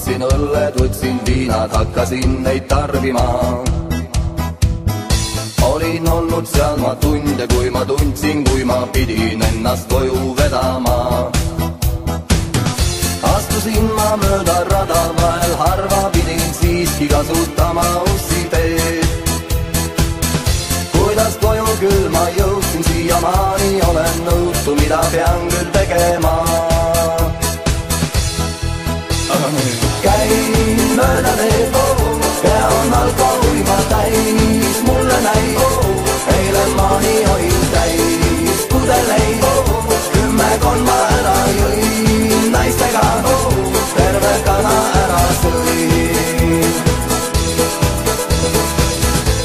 ostsin õlled, võtsin viinad, hakkasin neid tarbima. Olin olnud seal ma tunde, kui ma tundsin, kui ma pidin ennast koju vedama. Astusin ma mööda rada, vahel harva pidin siiski kasutama ussiteed. Kuidas koju küll ma jõudsin, siiamaani olen nõutu, mida pean küll tegema. Käin mööda teed, pea on alkoholiga täis, mulle näib, eile maani olin täis pudeleid, 10 konma ära jõin naistega, terve kana ära sõin.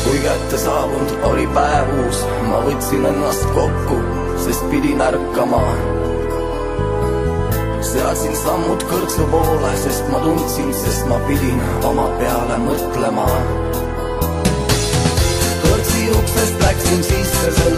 Kui kätte saabunud oli päev uus, ma võtsin ennast kokku, sest pidin ärkama. Seadsin sammud kõrtsu poole, sest ma tundsin, sest ma pidin oma peale mõtlema. Kõrtsi uksest läksin sisse, selle